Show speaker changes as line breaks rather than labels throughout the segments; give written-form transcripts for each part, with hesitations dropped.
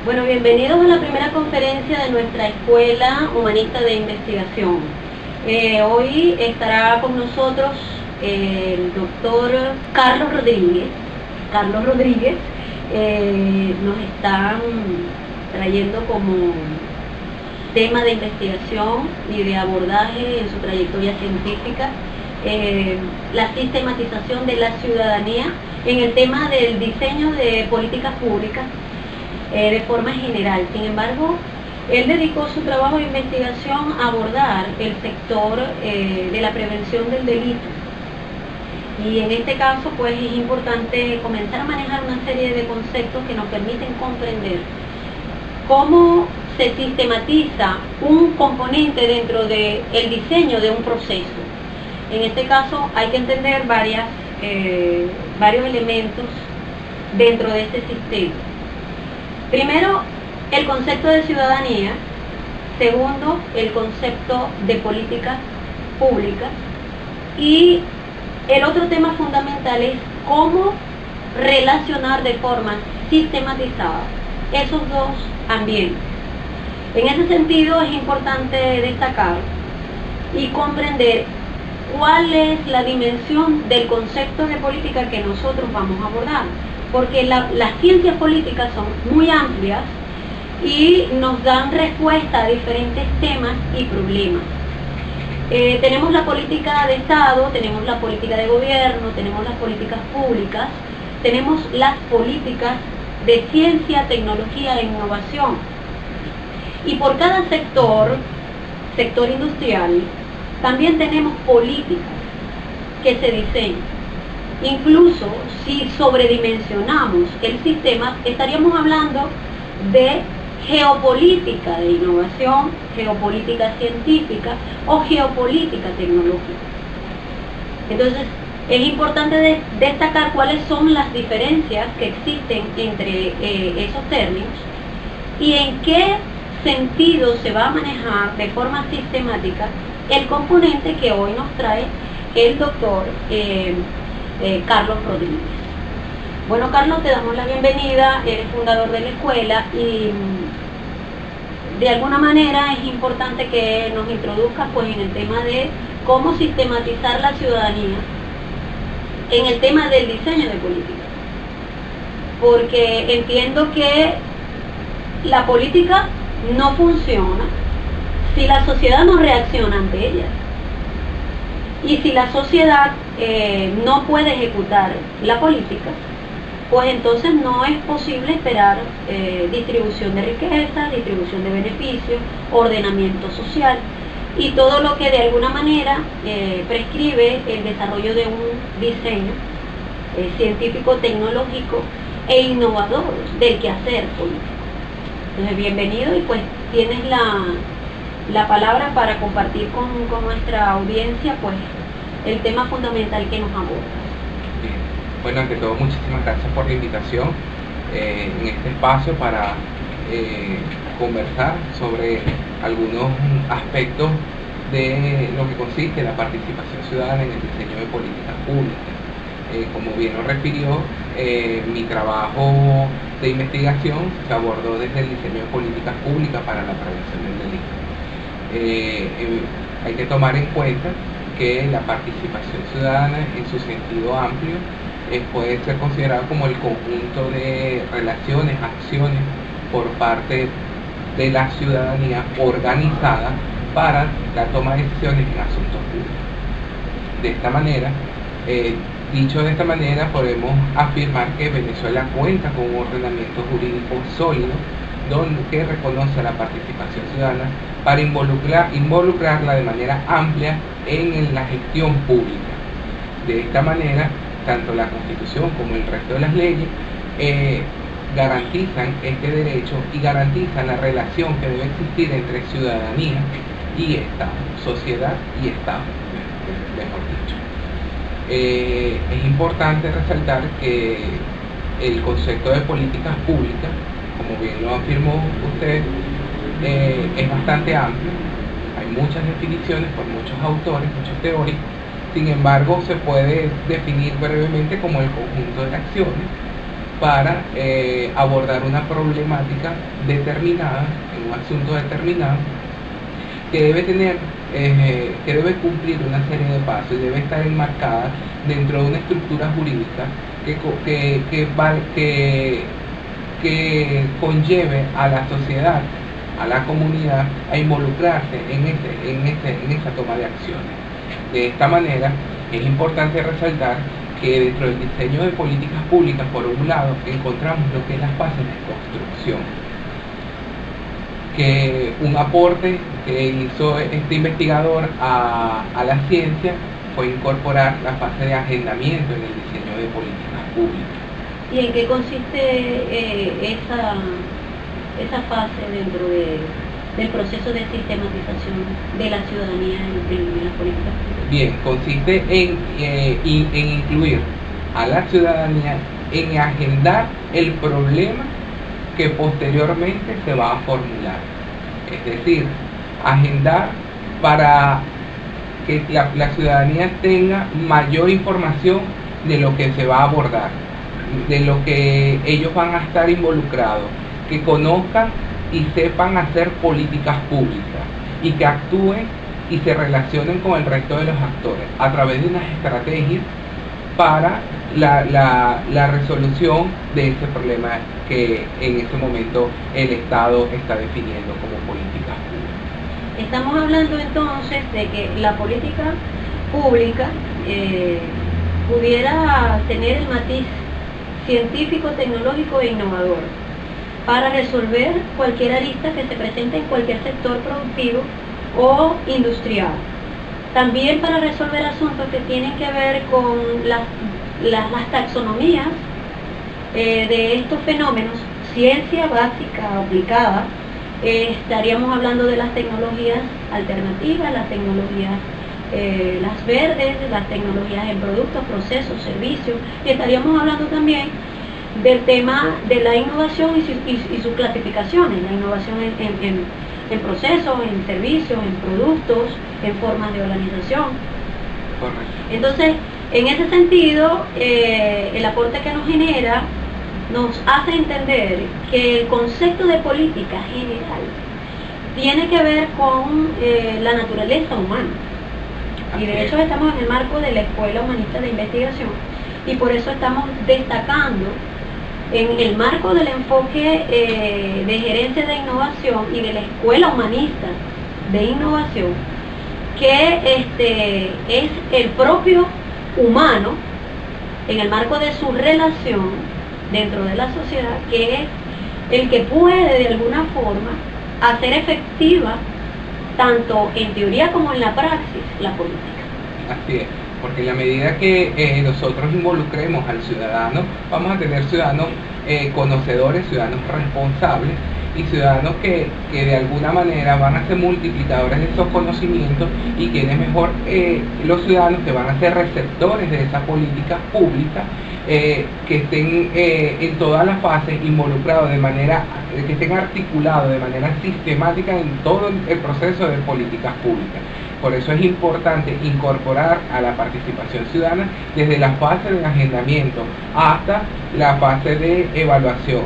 Bueno, bienvenidos a la primera conferencia de nuestra Escuela Humanista de Investigación. Hoy estará con nosotros el doctor Carlos Rodríguez. Carlos Rodríguez nos está trayendo como tema de investigación y de abordaje en su trayectoria científica la sistematización de la ciudadanía en el tema del diseño de políticas públicas de forma general. Sin embargo, él dedicó su trabajo de investigación a abordar el sector de la prevención del delito. Y en este caso, pues es importante comenzar a manejar una serie de conceptos que nos permiten comprender cómo se sistematiza un componente dentro del diseño de un proceso. En este caso hay que entender varios elementos dentro de este sistema. Primero, el concepto de ciudadanía. Segundo, el concepto de políticas públicas. Y el otro tema fundamental es cómo relacionar de forma sistematizada esos dos ambientes. En ese sentido es importante destacar y comprender cuál es la dimensión del concepto de política que nosotros vamos a abordar, porque las ciencias políticas son muy amplias y nos dan respuesta a diferentes temas y problemas. Tenemos la política de Estado, tenemos la política de gobierno, tenemos las políticas públicas, tenemos las políticas de ciencia, tecnología e innovación. Y por cada sector industrial, también tenemos políticas que se diseñan. Incluso si sobredimensionamos el sistema, estaríamos hablando de geopolítica de innovación, geopolítica científica o geopolítica tecnológica. Entonces, es importante destacar cuáles son las diferencias que existen entre esos términos y en qué sentido se va a manejar de forma sistemática el componente que hoy nos trae el doctor Carlos Rodríguez. Bueno, Carlos, te damos la bienvenida, eres fundador de la escuela y de alguna manera es importante que nos introduzcas pues en el tema de cómo sistematizar la ciudadanía en el tema del diseño de política, porque entiendo que la política no funciona si la sociedad no reacciona ante ella. Y si la sociedad no puede ejecutar la política, pues entonces no es posible esperar distribución de riqueza, distribución de beneficios, ordenamiento social y todo lo que de alguna manera prescribe el desarrollo de un diseño científico, tecnológico e innovador del quehacer político. Entonces, bienvenido y pues tienes la palabra para compartir con nuestra audiencia pues el tema fundamental que nos aborda.
Bien. Bueno, ante todo, muchísimas gracias por la invitación en este espacio para conversar sobre algunos aspectos de lo que consiste la participación ciudadana en el diseño de políticas públicas. Como bien lo refirió, mi trabajo de investigación se abordó desde el diseño de políticas públicas para la prevención del delito. Hay que tomar en cuenta que la participación ciudadana en su sentido amplio puede ser considerado como el conjunto de relaciones, acciones por parte de la ciudadanía organizada para la toma de decisiones en asuntos públicos. De esta manera, dicho de esta manera, podemos afirmar que Venezuela cuenta con un ordenamiento jurídico sólido que reconoce la participación ciudadana para involucrarla de manera amplia en la gestión pública. De esta manera, tanto la Constitución como el resto de las leyes garantizan este derecho y garantizan la relación que debe existir entre ciudadanía y Estado, sociedad y Estado, mejor dicho. Es importante resaltar que el concepto de políticas públicas, como bien lo afirmó usted, es bastante amplio. Hay muchas definiciones por muchos autores, muchos teóricos. Sin embargo, se puede definir brevemente como el conjunto de acciones para abordar una problemática determinada, en un asunto determinado, que debe tener, que debe cumplir una serie de pasos y debe estar enmarcada dentro de una estructura jurídica que conlleve a la sociedad, a la comunidad, a involucrarse en esa toma de acciones. De esta manera, es importante resaltar que dentro del diseño de políticas públicas, por un lado, encontramos lo que es las fases de construcción, que un aporte que hizo este investigador a la ciencia fue incorporar la fase de agendamiento en el diseño de políticas públicas.
¿Y en qué consiste esa fase dentro del proceso de sistematización de la ciudadanía en las políticas públicas?
Bien, consiste en incluir a la ciudadanía en agendar el problema que posteriormente se va a formular. Es decir, agendar para que la ciudadanía tenga mayor información de lo que se va a abordar, de lo que ellos van a estar involucrados, que conozcan y sepan hacer políticas públicas y que actúen y se relacionen con el resto de los actores a través de unas estrategias para la resolución de ese problema que en este momento el Estado está definiendo como políticas públicas.
Estamos hablando entonces de que la política pública pudiera tener el matiz científico, tecnológico e innovador para resolver cualquier arista que se presente en cualquier sector productivo o industrial. También para resolver asuntos que tienen que ver con las taxonomías de estos fenómenos, ciencia básica aplicada. Estaríamos hablando de las tecnologías alternativas, las tecnologías las verdes, las tecnologías en productos, procesos, servicios, y estaríamos hablando también del tema de la innovación y sus clasificaciones, la innovación en procesos, en servicios, en productos, en formas de organización.
Correcto.
Entonces, en ese sentido, el aporte que nos genera nos hace entender que el concepto de política general tiene que ver con la naturaleza humana. Y de hecho estamos en el marco de la Escuela Humanista de Investigación y por eso estamos destacando en el marco del enfoque de gerencia de innovación y de la Escuela Humanista de Innovación, que es el propio humano en el marco de su relación dentro de la sociedad, que es el que puede de alguna forma hacer efectiva tanto en teoría como en la praxis la política.
Así es, porque en la medida que nosotros involucremos al ciudadano, vamos a tener ciudadanos conocedores, ciudadanos responsables y ciudadanos que de alguna manera van a ser multiplicadores de esos conocimientos y quienes mejor los ciudadanos que van a ser receptores de esa política pública, que estén en todas las fases involucrados de manera, que estén articulados de manera sistemática en todo el proceso de políticas públicas. Por eso es importante incorporar a la participación ciudadana desde la fase de agendamiento hasta la fase de evaluación,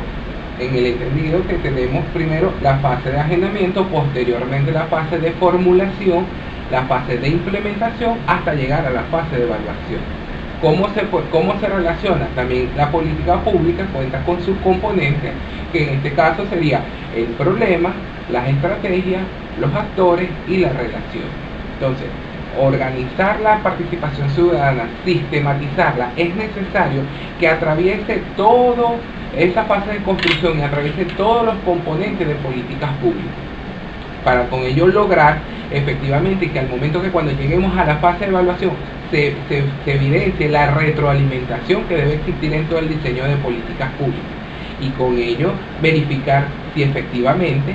en el entendido que tenemos primero la fase de agendamiento, posteriormente la fase de formulación, la fase de implementación, hasta llegar a la fase de evaluación. ¿Cómo se relaciona? También la política pública cuenta con sus componentes, que en este caso sería el problema, las estrategias, los actores y la relación. Entonces, organizar la participación ciudadana, sistematizarla, es necesario que atraviese toda esa fase de construcción y atraviese todos los componentes de políticas públicas, para con ello lograr efectivamente que al momento que cuando lleguemos a la fase de evaluación se evidencie la retroalimentación que debe existir en todo el diseño de políticas públicas y con ello verificar si efectivamente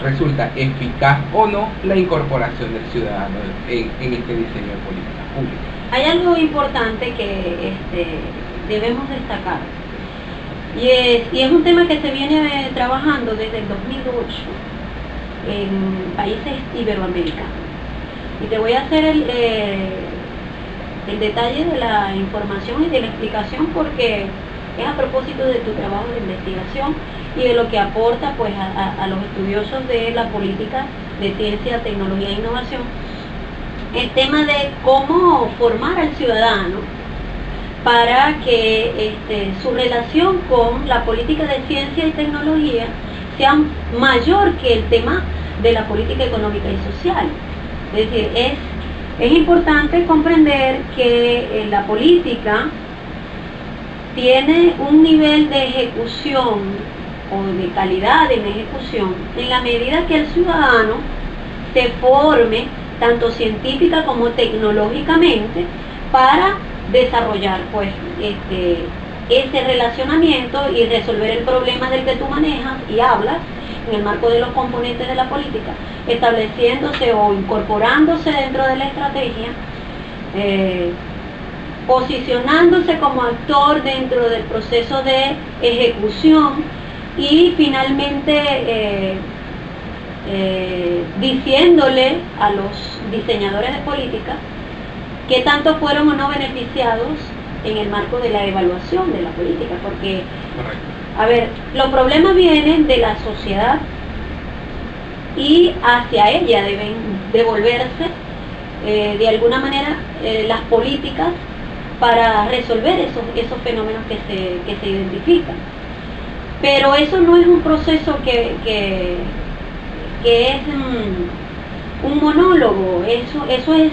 resulta eficaz o no la incorporación del ciudadano en este diseño de políticas públicas.
Hay algo importante que debemos destacar y es un tema que se viene trabajando desde el 2008 en países iberoamericanos, y te voy a hacer el detalle de la información y de la explicación porque es a propósito de tu trabajo de investigación y de lo que aporta pues a los estudiosos de la política de ciencia, tecnología e innovación, el tema de cómo formar al ciudadano para que su relación con la política de ciencia y tecnología sea mayor que el tema de la política económica y social. Es decir, es importante comprender que la política tiene un nivel de ejecución o de calidad en ejecución en la medida que el ciudadano se forme tanto científica como tecnológicamente para desarrollar pues ese relacionamiento y resolver el problema del que tú manejas y hablas en el marco de los componentes de la política, estableciéndose o incorporándose dentro de la estrategia, posicionándose como actor dentro del proceso de ejecución y finalmente diciéndole a los diseñadores de política qué tanto fueron o no beneficiados en el marco de la evaluación de la política, porque, a ver, los problemas vienen de la sociedad y hacia ella deben devolverse de alguna manera las políticas para resolver esos fenómenos que se identifican. Pero eso no es un proceso que es un monólogo, eso es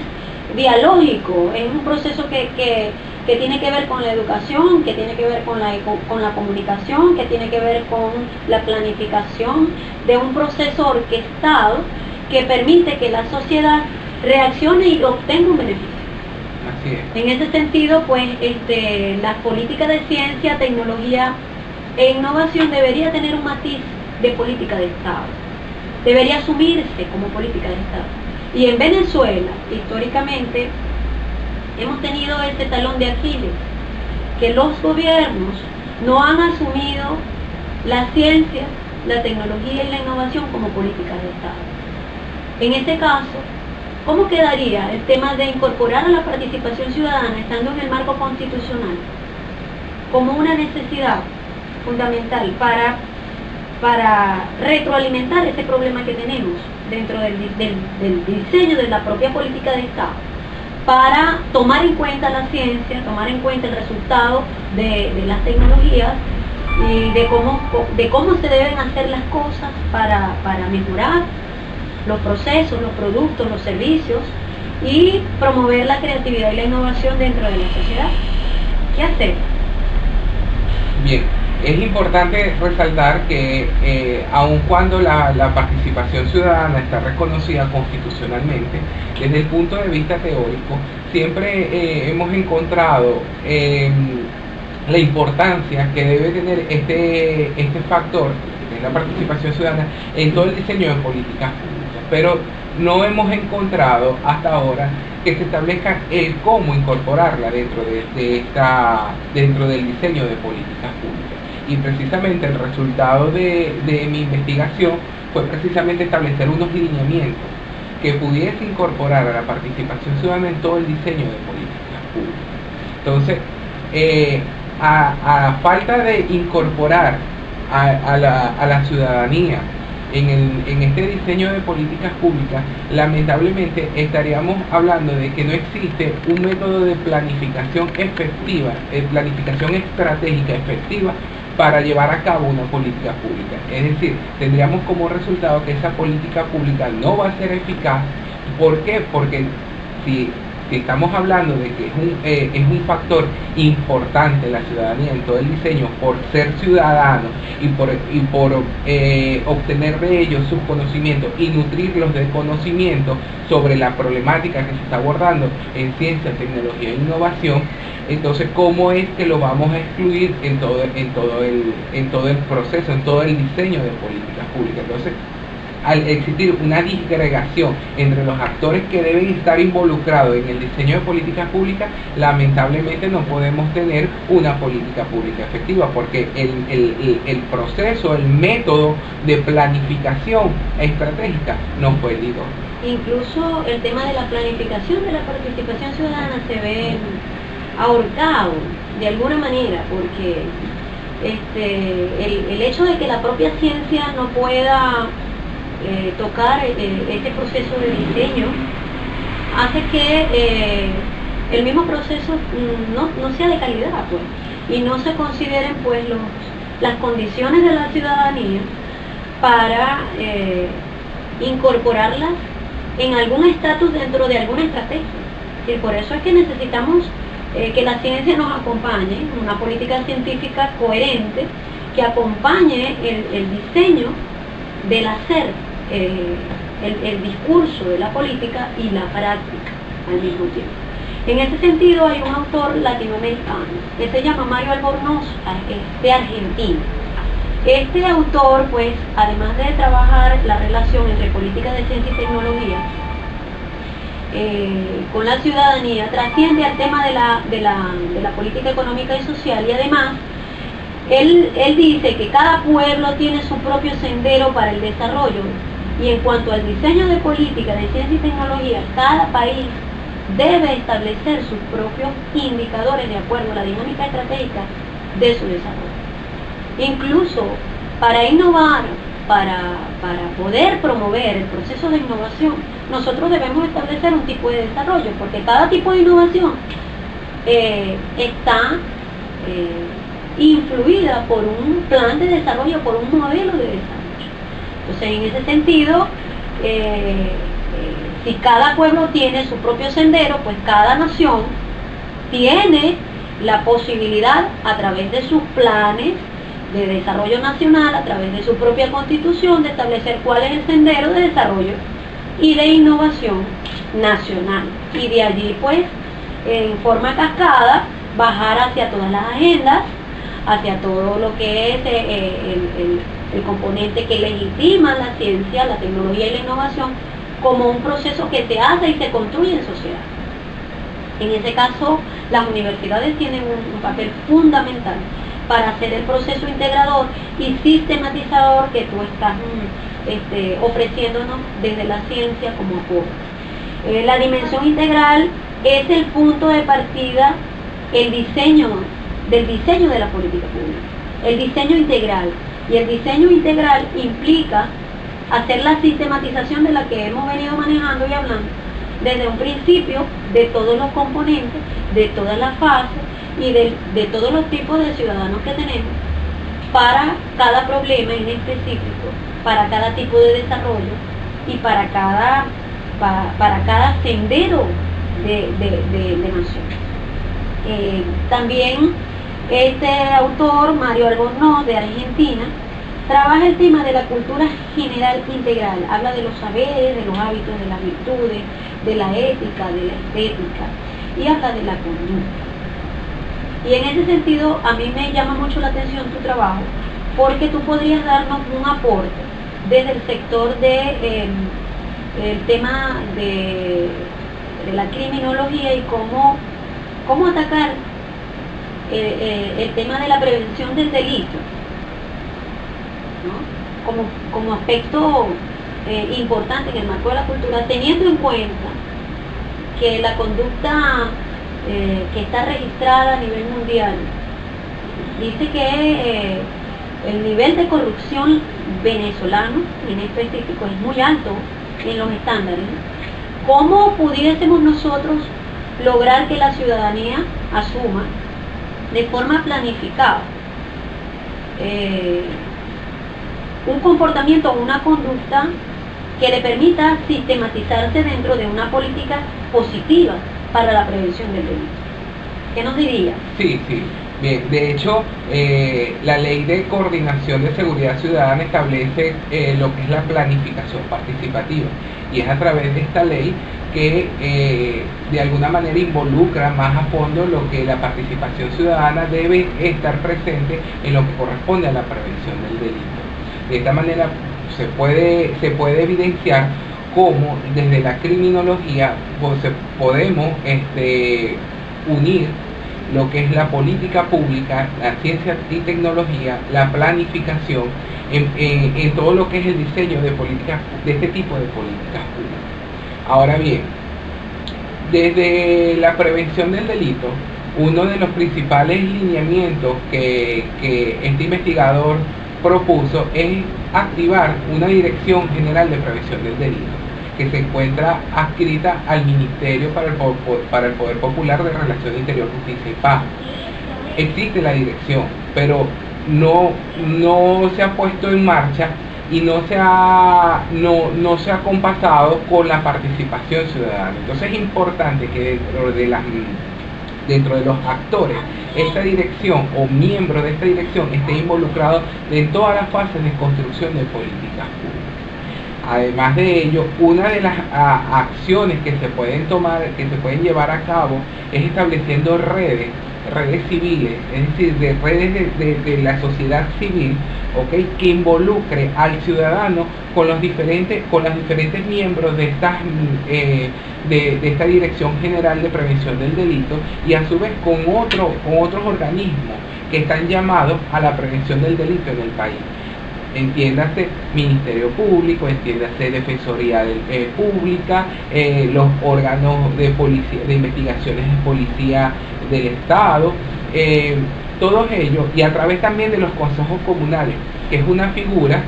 dialógico, es un proceso que tiene que ver con la educación, que tiene que ver con la comunicación, que tiene que ver con la planificación de un proceso orquestado que permite que la sociedad reaccione y obtenga un beneficio.
Así es.
En ese sentido, pues, la política de ciencia, tecnología e innovación debería tener un matiz de política de Estado, debería asumirse como política de Estado. Y en Venezuela, históricamente, hemos tenido este talón de Aquiles, que los gobiernos no han asumido la ciencia, la tecnología y la innovación como políticas de Estado. En este caso, ¿cómo quedaría el tema de incorporar a la participación ciudadana, estando en el marco constitucional, como una necesidad fundamental para retroalimentar ese problema que tenemos dentro del diseño de la propia política de Estado, para tomar en cuenta la ciencia, tomar en cuenta el resultado de las tecnologías y de cómo se deben hacer las cosas para mejorar los procesos, los productos, los servicios y promover la creatividad y la innovación dentro de la sociedad? ¿Qué hacer?
Bien, es importante resaltar que aun cuando la participación ciudadana está reconocida constitucionalmente, desde el punto de vista teórico, siempre hemos encontrado la importancia que debe tener este factor, que es la participación ciudadana, en todo el diseño de políticas públicas, pero no hemos encontrado hasta ahora que se establezca el cómo incorporarla dentro del diseño de políticas públicas. Y precisamente el resultado de mi investigación fue precisamente establecer unos lineamientos que pudiese incorporar a la participación ciudadana en todo el diseño de políticas públicas. Entonces, a falta de incorporar a la ciudadanía en este diseño de políticas públicas, lamentablemente estaríamos hablando de que no existe un método de planificación efectiva, planificación estratégica efectiva para llevar a cabo una política pública. Es decir, tendríamos como resultado que esa política pública no va a ser eficaz. ¿Por qué? Porque si estamos hablando de que es un factor importante la ciudadanía en todo el diseño por ser ciudadano y por obtener de ellos sus conocimientos y nutrirlos de conocimiento sobre la problemática que se está abordando en ciencia, tecnología e innovación, entonces ¿cómo es que lo vamos a excluir en todo el proceso, en todo el diseño de políticas públicas? Entonces, al existir una disgregación entre los actores que deben estar involucrados en el diseño de políticas públicas, lamentablemente no podemos tener una política pública efectiva, porque el proceso, el método de planificación estratégica no fue el idóneo.
Incluso el tema de la planificación de la participación ciudadana se ve ahorcado de alguna manera, porque el hecho de que la propia ciencia no pueda tocar este proceso de diseño hace que el mismo proceso no sea de calidad, pues, y no se consideren pues las condiciones de la ciudadanía para incorporarlas en algún estatus dentro de alguna estrategia. Y por eso es que necesitamos que la ciencia nos acompañe, una política científica coherente que acompañe el diseño del hacer, el discurso de la política y la práctica al mismo tiempo. En ese sentido hay un autor latinoamericano que se llama Mario Albornoz, de Argentina. Este autor, pues, además de trabajar la relación entre política de ciencia y tecnología con la ciudadanía, trasciende al tema de la política económica y social, y además él dice que cada pueblo tiene su propio sendero para el desarrollo, y en cuanto al diseño de política de ciencia y tecnología, cada país debe establecer sus propios indicadores de acuerdo a la dinámica estratégica de su desarrollo. Incluso para innovar, para poder promover el proceso de innovación, nosotros debemos establecer un tipo de desarrollo, porque cada tipo de innovación está influida por un plan de desarrollo, por un modelo de desarrollo. Entonces, en ese sentido, si cada pueblo tiene su propio sendero, pues cada nación tiene la posibilidad, a través de sus planes de desarrollo nacional, a través de su propia constitución, de establecer cuál es el sendero de desarrollo y de innovación nacional. Y de allí, pues, en forma cascada, bajar hacia todas las agendas, hacia todo lo que es el componente que legitima la ciencia, la tecnología y la innovación como un proceso que se hace y se construye en sociedad. En ese caso, las universidades tienen un papel fundamental para hacer el proceso integrador y sistematizador que tú estás ofreciéndonos desde la ciencia como aporte. La dimensión integral es el punto de partida, del diseño de la política pública, el diseño integral. Y el diseño integral implica hacer la sistematización de la que hemos venido manejando y hablando desde un principio, de todos los componentes, de todas las fases y de todos los tipos de ciudadanos que tenemos para cada problema en específico, para cada tipo de desarrollo y para cada sendero de nación. También este autor, Mario Albornoz, de Argentina, trabaja el tema de la cultura general integral, habla de los saberes, de los hábitos, de las virtudes, de la ética, de la estética, y habla de la conducta. Y en ese sentido, a mí me llama mucho la atención tu trabajo, porque tú podrías darnos un aporte desde el sector el tema de la criminología y cómo atacar el tema de la prevención del delito, ¿no? como aspecto importante en el marco de la cultura, teniendo en cuenta que la conducta que está registrada a nivel mundial dice que el nivel de corrupción venezolano en específico es muy alto en los estándares. ¿Cómo pudiésemos nosotros lograr que la ciudadanía asuma de forma planificada un comportamiento o una conducta que le permita sistematizarse dentro de una política positiva para la prevención del delito? ¿Qué nos diría?
Sí. Bien, de hecho, la Ley de Coordinación de Seguridad Ciudadana establece lo que es la planificación participativa, y es a través de esta ley que de alguna manera involucra más a fondo lo que la participación ciudadana debe estar presente en lo que corresponde a la prevención del delito. De esta manera se puede evidenciar cómo desde la criminología podemos unir lo que es la política pública, la ciencia y tecnología, la planificación, en todo lo que es el diseño de este tipo de políticas públicas. Ahora bien, desde la prevención del delito, uno de los principales lineamientos que este investigador propuso es activar una Dirección General de Prevención del Delito, que se encuentra adscrita al Ministerio para el Poder Popular de Relación Interior, Justicia y Paz. Existe la dirección, pero no se ha puesto en marcha y no se ha compasado con la participación ciudadana. Entonces es importante que dentro de los actores, esta dirección o miembros de esta dirección esté involucrado en todas las fases de construcción de políticas públicas. Además de ello, una de las acciones que se pueden tomar, que se pueden llevar a cabo, es estableciendo redes civiles, es decir, de redes de la sociedad civil, ¿okay?, que involucre al ciudadano con los diferentes miembros de esta Dirección General de Prevención del Delito, y a su vez con otros organismos que están llamados a la prevención del delito en el país. Entiéndase Ministerio Público, entiéndase Defensoría Pública, los órganos de policía, de investigaciones de policía del Estado, todos ellos, y a través también de los consejos comunales, que es una figura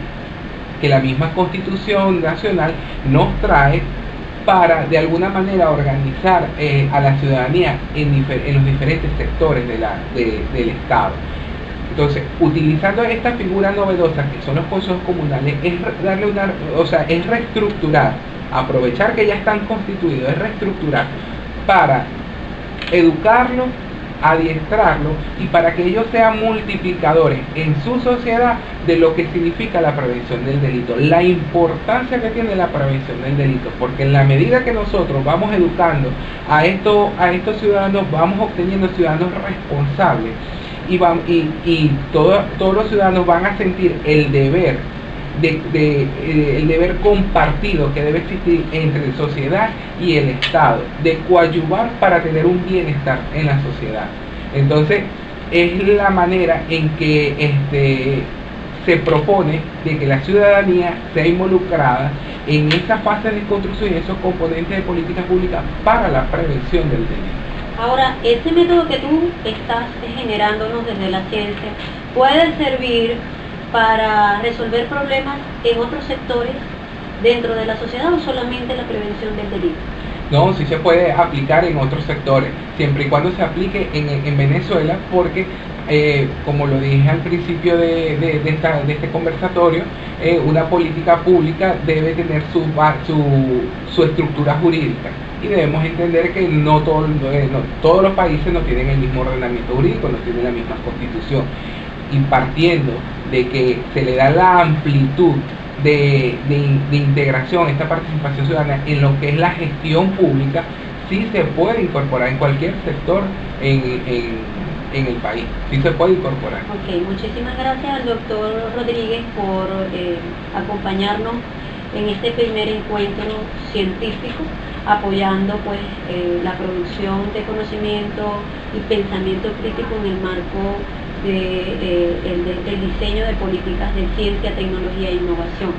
que la misma Constitución Nacional nos trae para de alguna manera organizar a la ciudadanía en los diferentes sectores del Estado. Entonces, utilizando esta figura novedosa que son los consejos comunales, es reestructurar, aprovechar que ya están constituidos, es reestructurar para educarlos, adiestrarlos y para que ellos sean multiplicadores en su sociedad de lo que significa la prevención del delito, la importancia que tiene la prevención del delito, porque en la medida que nosotros vamos educando a estos ciudadanos, vamos obteniendo ciudadanos responsables y todos los ciudadanos van a sentir el deber el deber compartido que debe existir entre la sociedad y el Estado, de coadyuvar para tener un bienestar en la sociedad. Entonces, es la manera en que se propone de que la ciudadanía sea involucrada en esa fase de construcción y esos componentes de políticas públicas para la prevención del delito.
Ahora, ese método que tú estás generándonos desde la ciencia puede servir para resolver problemas en otros sectores dentro de la sociedad, o solamente la prevención del delito.
No, sí se puede aplicar en otros sectores, siempre y cuando se aplique en Venezuela, porque como lo dije al principio de este conversatorio, una política pública debe tener su estructura jurídica, y debemos entender que no todos los países no tienen el mismo ordenamiento jurídico, no tienen la misma constitución, y partiendo de que se le da la amplitud de integración, esta participación ciudadana en lo que es la gestión pública, sí se puede incorporar en cualquier sector en el país, sí se puede incorporar.
Ok, muchísimas gracias al doctor Rodríguez por acompañarnos en este primer encuentro científico, apoyando pues la producción de conocimiento y pensamiento crítico en el marco del diseño de políticas de ciencia, tecnología e innovación.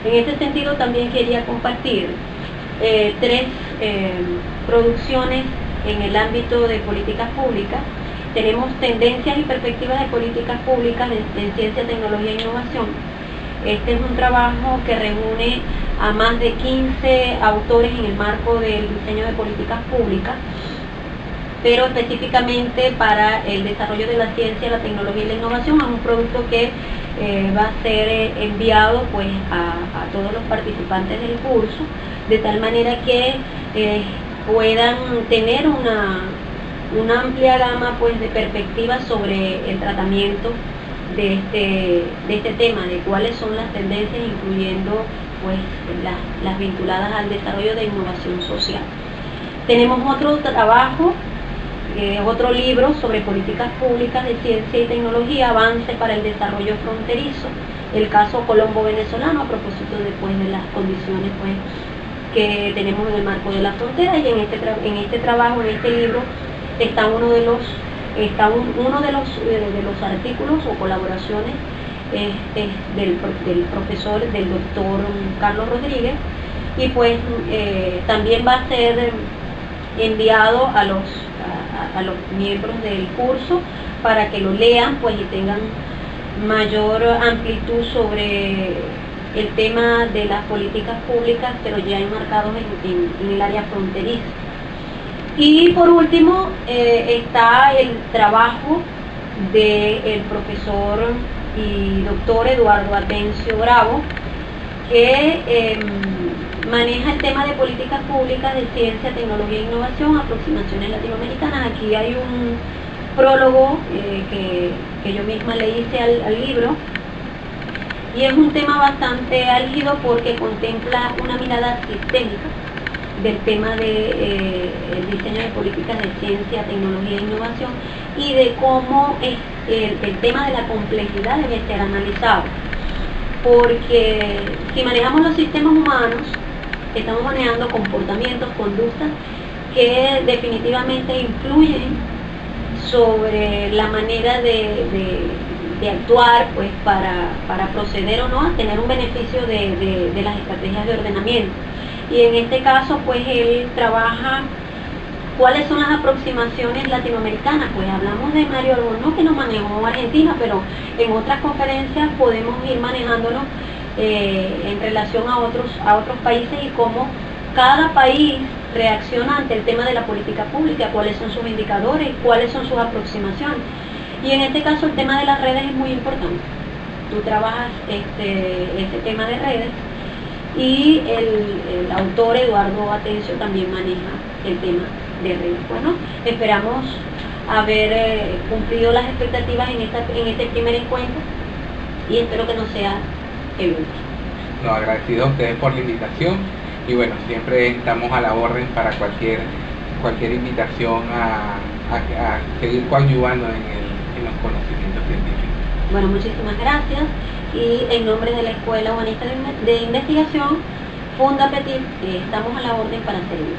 En este sentido también quería compartir tres producciones en el ámbito de políticas públicas. Tenemos tendencias y perspectivas de políticas públicas en ciencia, tecnología e innovación. Este es un trabajo que reúne a más de 15 autores en el marco del diseño de políticas públicas, pero específicamente para el desarrollo de la ciencia, la tecnología y la innovación. Es un producto que va a ser enviado pues a todos los participantes del curso, de tal manera que puedan tener una amplia gama pues de perspectivas sobre el tratamiento de este tema, de cuáles son las tendencias, incluyendo pues las vinculadas al desarrollo de innovación social. Tenemos otro trabajo, otro libro sobre políticas públicas de ciencia y tecnología, avance para el desarrollo fronterizo, el caso Colombo venezolano, a propósito después de las condiciones pues que tenemos en el marco de la frontera. Y en este trabajo, en este libro, está uno de los artículos o colaboraciones del profesor, del doctor Carlos Rodríguez, y pues también va a ser enviado a a los miembros del curso para que lo lean pues y tengan mayor amplitud sobre el tema de las políticas públicas, pero ya enmarcados en el área fronteriza. Y por último está el trabajo del profesor y doctor Eduardo Atencio Bravo, que maneja el tema de políticas públicas de ciencia, tecnología e innovación, aproximaciones latinoamericanas. Aquí hay un prólogo que yo misma le hice al libro, y es un tema bastante álgido porque contempla una mirada sistémica del tema de el diseño de políticas de ciencia, tecnología e innovación, y de cómo el tema de la complejidad debe ser analizado, porque si manejamos los sistemas humanos estamos manejando comportamientos, conductas que definitivamente influyen sobre la manera de actuar pues para proceder o no a tener un beneficio de las estrategias de ordenamiento. Y en este caso pues él trabaja cuáles son las aproximaciones latinoamericanas. Pues hablamos de Mario Albornoz, que nos manejó Argentina, pero en otras conferencias podemos ir manejándonos en relación a otros países y cómo cada país reacciona ante el tema de la política pública, cuáles son sus indicadores, cuáles son sus aproximaciones. Y en este caso el tema de las redes es muy importante. Tú trabajas este tema de redes, y el autor Eduardo Atencio también maneja el tema de redes. Bueno, esperamos haber cumplido las expectativas en este primer encuentro, y espero que no sea el último.
No, agradecido a ustedes por la invitación, y bueno, siempre estamos a la orden para cualquier invitación a seguir coadyuvando en los conocimientos científicos.
Bueno, muchísimas gracias, y en nombre de la Escuela Humanista de Investigación, Funda Petit, estamos a la orden para servir.